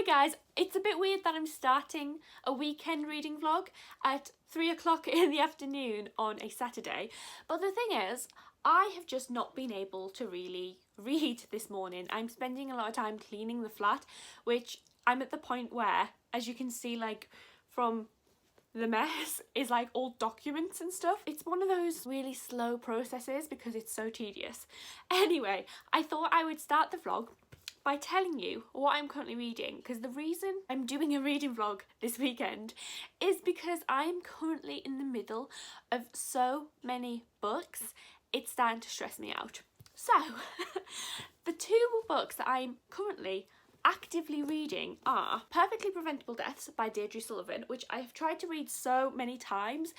guys, it's a bit weird that I'm starting a weekend reading vlog at 3 o'clock in the afternoon on a Saturday, but the thing is, I have just not been able to really read this morning. I'm spending a lot of time cleaning the flat, which I'm at the point where, as you can see, like from the mess is like all documents and stuff. It's one of those really slow processes because it's so tedious. Anyway, I thought I would start the vlog by telling you what I'm currently reading, because the reason I'm doing a reading vlog this weekend is because I'm currently in the middle of so many books, it's starting to stress me out. So, the two books that I'm currently actively reading are Perfectly Preventable Deaths by Deirdre Sullivan, which I've tried to read so many times,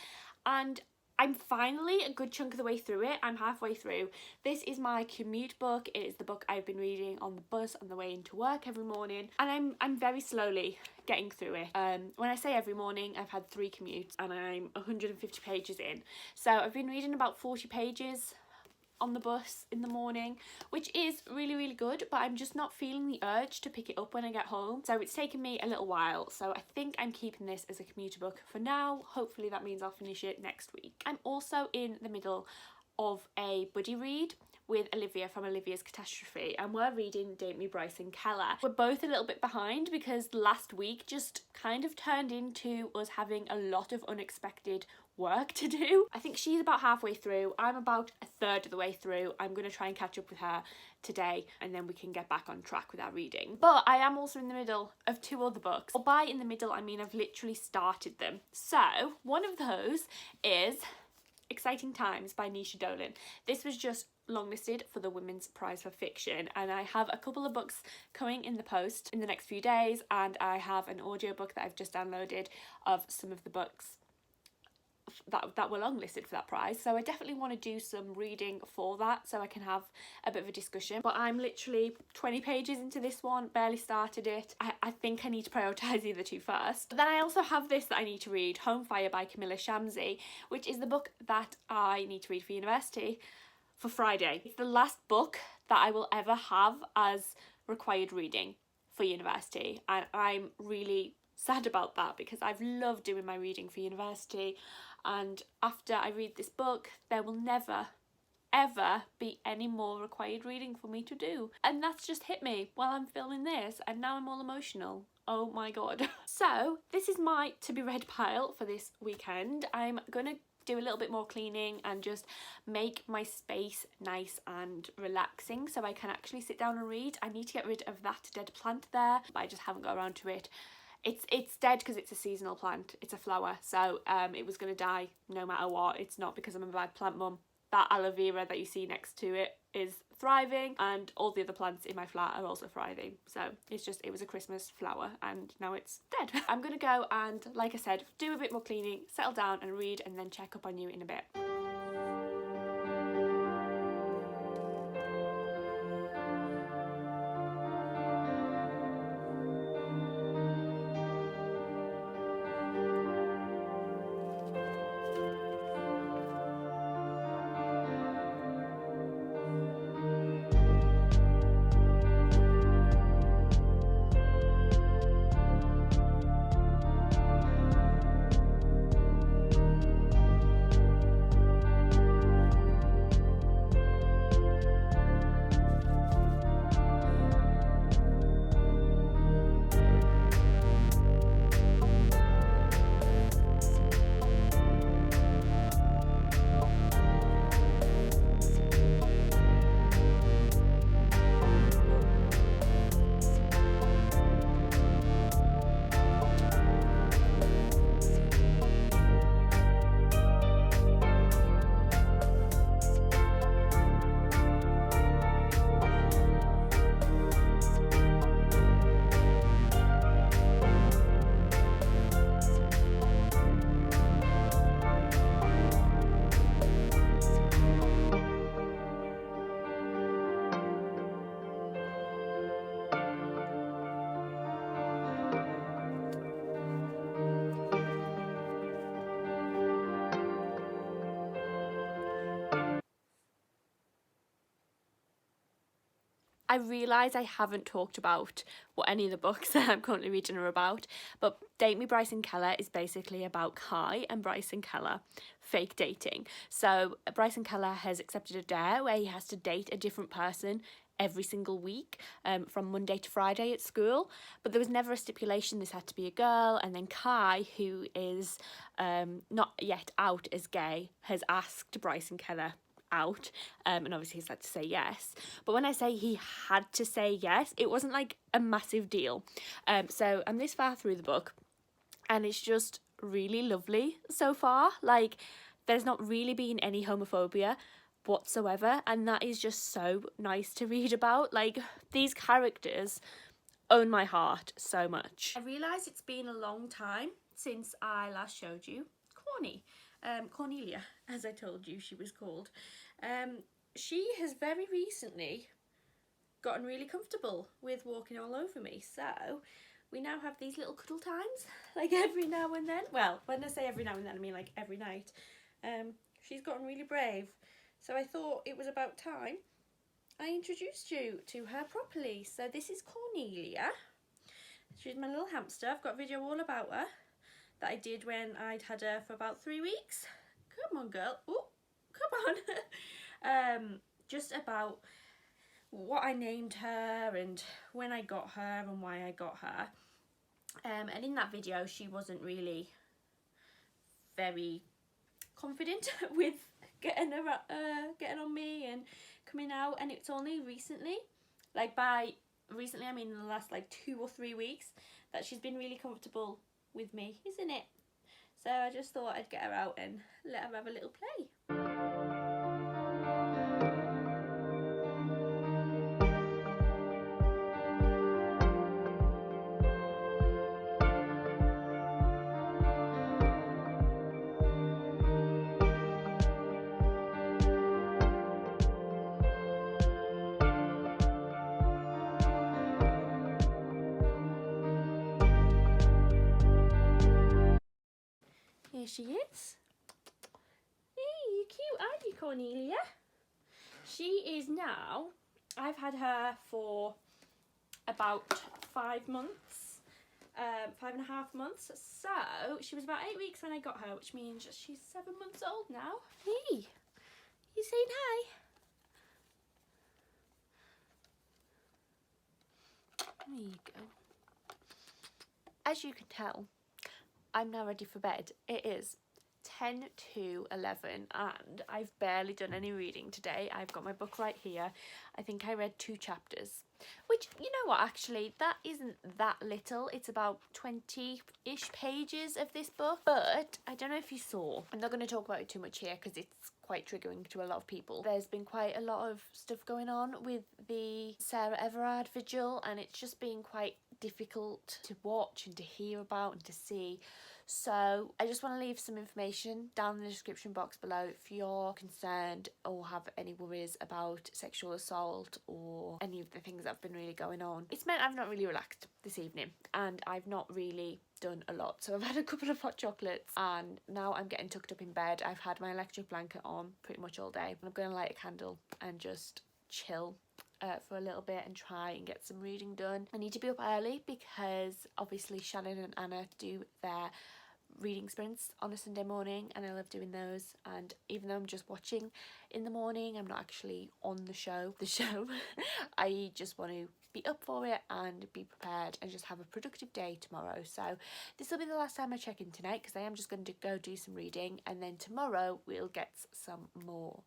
and I'm finally a good chunk of the way through it. I'm halfway through. This is my commute book. It is the book I've been reading on the bus on the way into work every morning, and I'm very slowly getting through it. When I say every morning, I've had 3 commutes and I'm 150 pages in. So I've been reading about 40 pages on the bus in the morning, which is really good, but I'm just not feeling the urge to pick it up when I get home, so it's taken me a little while. So I think I'm keeping this as a commuter book for now. Hopefully that means I'll finish it next week. I'm also in the middle of a buddy read with Olivia from Olivia's Catastrophe, and we're reading Date Me Bryson Keller. We're both a little bit behind because last week just kind of turned into us having a lot of unexpected work to do. I think she's about halfway through, I'm about a third of the way through. I'm going to try and catch up with her today and then we can get back on track with our reading. But I am also in the middle of 2 other books. Or by in the middle, I mean I've literally started them. So one of those is Exciting Times by Nisha Dolan. This was just longlisted for the Women's Prize for Fiction, and I have a couple of books coming in the post in the next few days, and I have an audiobook that I've just downloaded of some of the books that were longlisted for that prize. So I definitely want to do some reading for that so I can have a bit of a discussion, but I'm literally 20 pages into this one, barely started it. I think I need to prioritise the other 2 first. But then I also have this that I need to read, Home Fire by Camilla Shamsi, which is the book that I need to read for university for Friday. It's the last book that I will ever have as required reading for university, and I'm really sad about that because I've loved doing my reading for university, and after I read this book there will never ever be any more required reading for me to do, and that's just hit me while I'm filming this, and now I'm all emotional. Oh my god. So this is my to be read pile for this weekend. I'm gonna do a little bit more cleaning and just make my space nice and relaxing so I can actually sit down and read. I need to get rid of that dead plant there, but I just haven't got around to it. It's dead because it's a seasonal plant, it's a flower, so it was going to die no matter what. It's not because I'm a bad plant mum. That aloe vera that you see next to it is thriving, and all the other plants in my flat are also thriving, so it's just, it was a Christmas flower and now it's dead. I'm gonna go and, like I said, do a bit more cleaning, settle down and read, and then check up on you in a bit. I realise I haven't talked about what any of the books that I'm currently reading are about, but Date Me Bryson Keller is basically about Kai and Bryson Keller fake dating. So Bryson Keller has accepted a dare where he has to date a different person every single week, from Monday to Friday at school, but there was never a stipulation this had to be a girl. And then Kai, who is not yet out as gay, has asked Bryson Keller out, and obviously he's had to say yes. But when I say he had to say yes, it wasn't like a massive deal. So I'm this far through the book and it's just really lovely so far. Like, there's not really been any homophobia whatsoever, and that is just so nice to read about. Like, these characters own my heart so much. I realise it's been a long time since I last showed you Cornelia, as I told you she was called. She has very recently gotten really comfortable with walking all over me, so we now have these little cuddle times, like every now and then. Well, when I say every now and then, I mean like every night. She's gotten really brave, so I thought it was about time I introduced you to her properly. So this is Cornelia. She's my little hamster. I've got a video all about her that I did when I'd had her for about 3 weeks. Come on, girl. Oh, come on. Just about what I named her and when I got her and why I got her. And in that video, she wasn't really very confident with getting on me and coming out. And it's only recently, like by recently I mean in the last like 2 or 3 weeks, that she's been really comfortable with me, isn't it? So I just thought I'd get her out and let her have a little play. Here she is. Hey, you cute, aren't you, Cornelia? She is now, I've had her for about 5 months, 5.5 months. So she was about 8 weeks when I got her, which means she's 7 months old now. Hey, you saying hi? There you go. As you can tell, I'm now ready for bed. It is 10 to 11 and I've barely done any reading today. I've got my book right here. I think I read 2 chapters, which, you know what, actually that isn't that little. It's about 20-ish pages of this book, but I don't know if you saw, I'm not going to talk about it too much here because it's quite triggering to a lot of people. There's been quite a lot of stuff going on with the Sarah Everard vigil, and it's just been quite difficult to watch and to hear about and to see. So I just want to leave some information down in the description box below if you're concerned or have any worries about sexual assault or any of the things that have been really going on. It's meant I've not really relaxed this evening and I've not really done a lot. So I've had a couple of hot chocolates and now I'm getting tucked up in bed. I've had my electric blanket on pretty much all day. I'm going to light a candle and just chill for a little bit and try and get some reading done. I need to be up early because obviously Shannon and Anna do their reading sprints on a Sunday morning and I love doing those, and even though I'm just watching in the morning, I'm not actually on the show I just want to be up for it and be prepared and just have a productive day tomorrow. So this will be the last time I check in tonight because I am just going to go do some reading, and then tomorrow we'll get some more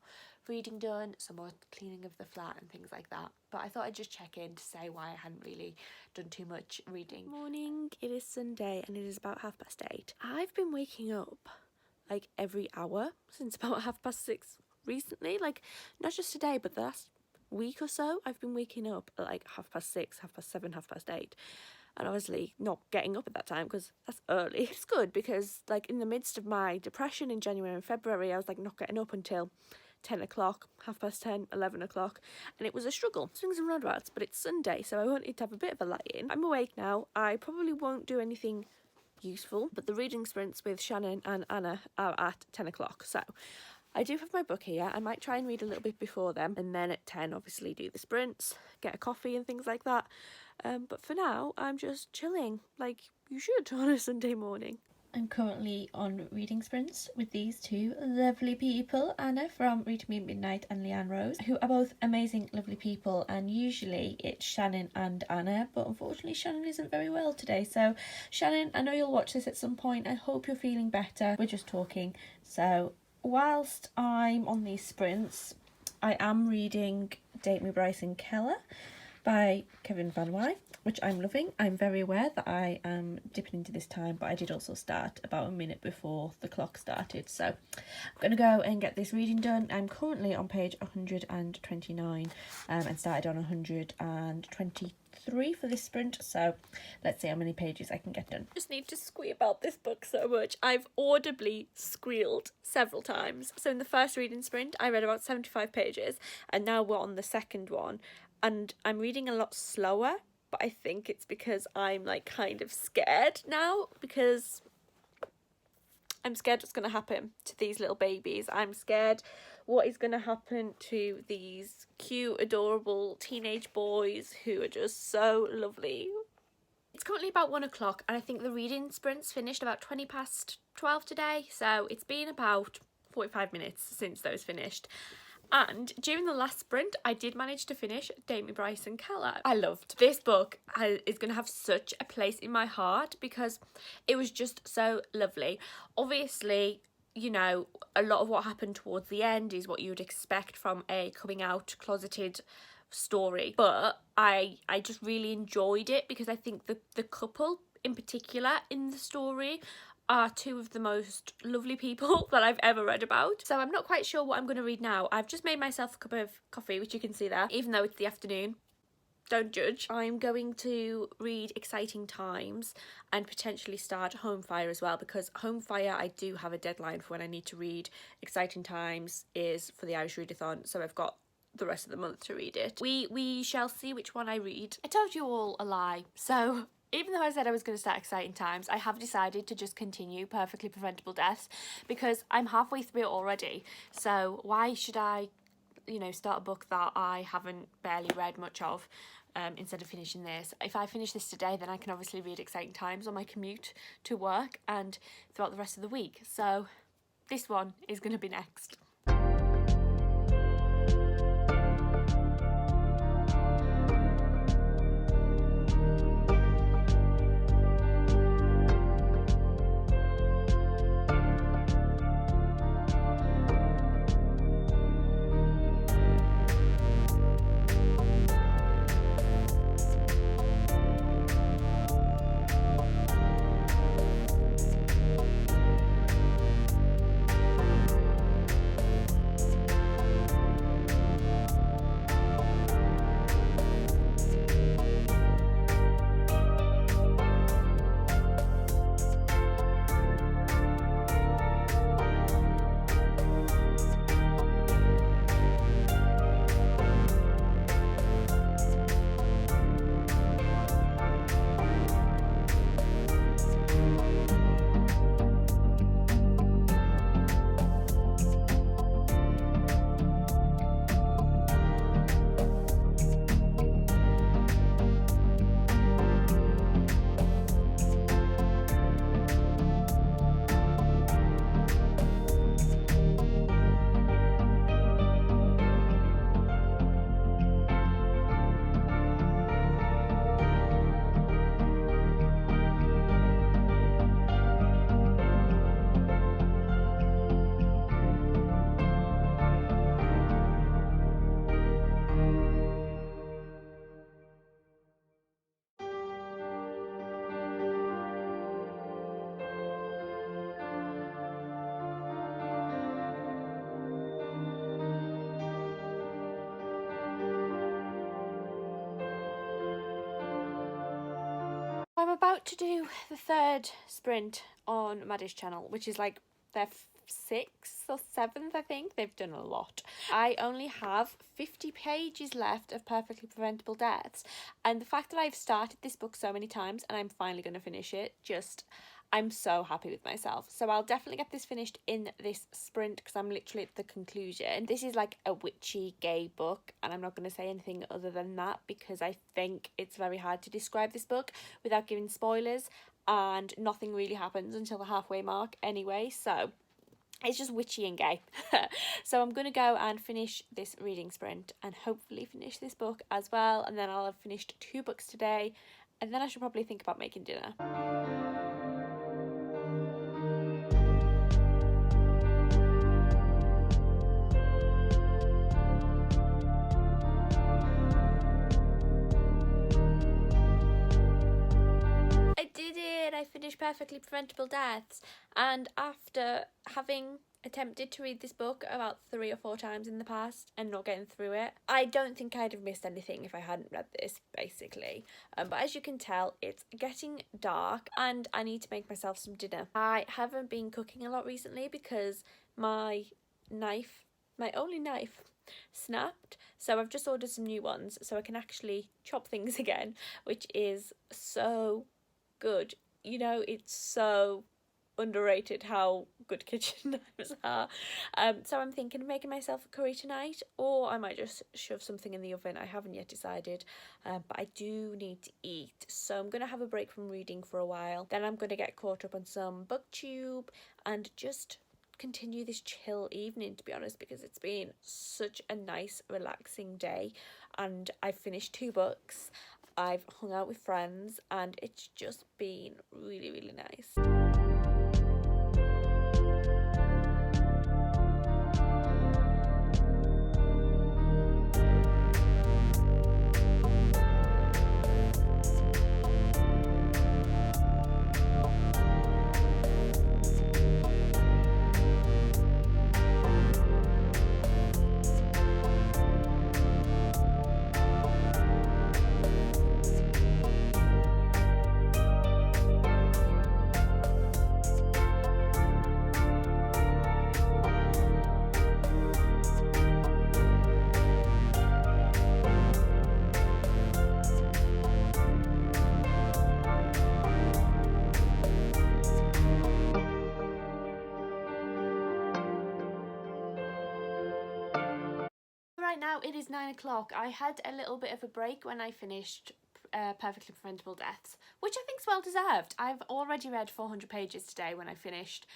reading done, some more cleaning of the flat and things like that. But I thought I'd just check in to say why I hadn't really done too much reading. Morning, it is Sunday and it is about 8:30. I've been waking up like every hour since about 6:30 recently, like not just today but the last week or so. I've been waking up at like 6:30, 7:30, 8:30. And obviously not getting up at that time because that's early. It's good because like in the midst of my depression in January and February, I was like not getting up until 10 o'clock, 10:30, 11 o'clock, and it was a struggle. Swings and roundabouts, but it's Sunday, so I wanted to have a bit of a lie-in. I'm awake now. I probably won't do anything useful, but the reading sprints with Shannon and Anna are at 10 o'clock, so I do have my book here. I might try and read a little bit before then, and then at 10 obviously do the sprints, get a coffee and things like that. But for now, I'm just chilling, like you should on a Sunday morning. I'm currently on reading sprints with these two lovely people, Anna from Read Me Midnight and Leanne Rose, who are both amazing, lovely people, and usually it's Shannon and Anna, but unfortunately Shannon isn't very well today. So Shannon, I know you'll watch this at some point. I hope you're feeling better. We're just talking. So whilst I'm on these sprints, I am reading Date Me Bryson Keller by Kevin Van Wy, which I'm loving. I'm very aware that I am dipping into this time, but I did also start about a minute before the clock started. So I'm going to go and get this reading done. I'm currently on page 129 and started on 123 for this sprint. So let's see how many pages I can get done. Just need to squee about this book so much. I've audibly squealed several times. So in the first reading sprint, I read about 75 pages, and now we're on the second one. And I'm reading a lot slower, but I think it's because I'm like kind of scared now, because I'm scared what's going to happen to these little babies. I'm scared what is going to happen to these cute, adorable teenage boys who are just so lovely. It's currently about 1 o'clock, and I think the reading sprint's finished about 20 past 12 today. So it's been about 45 minutes since those finished. And during the last sprint, I did manage to finish Date Me Bryson Keller. I loved this book. Is going to have such a place in my heart because it was just so lovely. Obviously, you know, a lot of what happened towards the end is what you would expect from a coming out closeted story. But I just really enjoyed it because I think the couple in particular in the story are two of the most lovely people that I've ever read about. So I'm not quite sure what I'm going to read now. I've just made myself a cup of coffee, which you can see there, even though it's the afternoon. Don't judge. I'm going to read Exciting Times and potentially start Home Fire as well, because Home Fire, I do have a deadline for when I need to read. Exciting Times is for the Irish Readathon, so I've got the rest of the month to read it. We shall see which one I read. I told you all a lie, so even though I said I was going to start Exciting Times, I have decided to just continue Perfectly Preventable Deaths because I'm halfway through it already. So why should I, you know, start a book that I haven't barely read much of instead of finishing this? If I finish this today, then I can obviously read Exciting Times on my commute to work and throughout the rest of the week. So this one is going to be next. I'm about to do the third sprint on Maddie's channel, which is like their 6th or 7th, I think. They've done a lot. I only have 50 pages left of Perfectly Preventable Deaths, and the fact that I've started this book so many times and I'm finally going to finish it just I'm so happy with myself. So I'll definitely get this finished in this sprint because I'm literally at the conclusion. This is like a witchy gay book, and I'm not going to say anything other than that because I think it's very hard to describe this book without giving spoilers, and nothing really happens until the halfway mark anyway, so it's just witchy and gay. So I'm going to go and finish this reading sprint and hopefully finish this book as well, and then I'll have finished 2 books today, and then I should probably think about making dinner. I did it! I finished Perfectly Preventable Deaths, and after having attempted to read this book about 3 or 4 times in the past and not getting through it, I don't think I'd have missed anything if I hadn't read this, basically. But as you can tell, it's getting dark and I need to make myself some dinner. I haven't been cooking a lot recently because my only knife snapped, so I've just ordered some new ones so I can actually chop things again, which is so good. You know, it's so underrated how good kitchen knives are. So I'm thinking of making myself a curry tonight, or I might just shove something in the oven. I haven't yet decided, but I do need to eat, so I'm going to have a break from reading for a while. Then I'm going to get caught up on some booktube and just continue this chill evening, to be honest, because it's been such a nice relaxing day and I've finished 2 books, I've hung out with friends, and it's just been really, really nice. Right now it is 9 o'clock. I had a little bit of a break when I finished Perfectly Preventable Deaths, which I think is well deserved. I've already read 400 pages today when I finished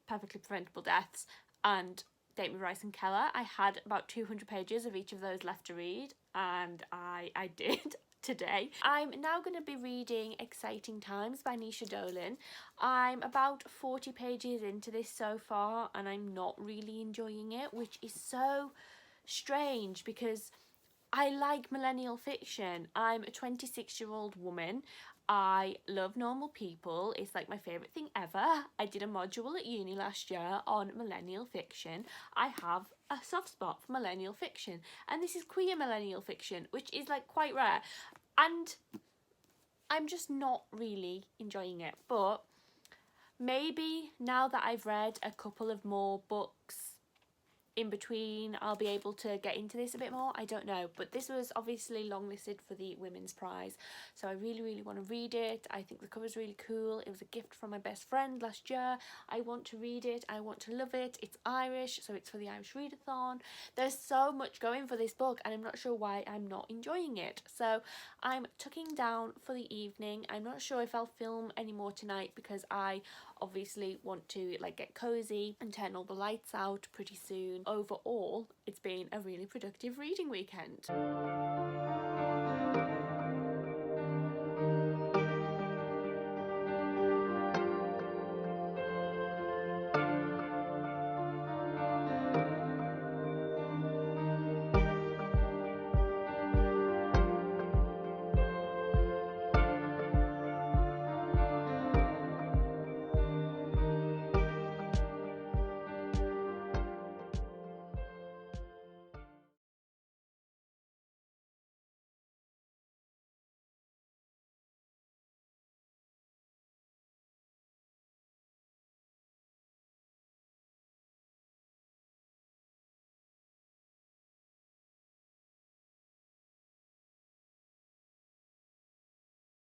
Perfectly Preventable Deaths and Date Me Rice and Keller. I had about 200 pages of each of those left to read, and I did today. I'm now going to be reading Exciting Times by Nisha Dolan. I'm about 40 pages into this so far and I'm not really enjoying it, which is so strange because I like millennial fiction. I'm a 26-year-old woman. I love normal people. It's like my favourite thing ever. I did a module at uni last year on millennial fiction. I have a soft spot for millennial fiction, and this is queer millennial fiction, which is like quite rare, and I'm just not really enjoying it. But maybe now that I've read a couple of more books in between, I'll be able to get into this a bit more. I don't know, but this was obviously longlisted for the Women's Prize, so I really, really want to read it. I think the cover's really cool. It was a gift from my best friend last year. I want to read it. I want to love it. It's Irish, so it's for the Irish Readathon. There's so much going for this book, and I'm not sure why I'm not enjoying it. So I'm tucking down for the evening. I'm not sure if I'll film any more tonight because I obviously want to like get cozy and turn all the lights out pretty soon. Overall, it's been a really productive reading weekend.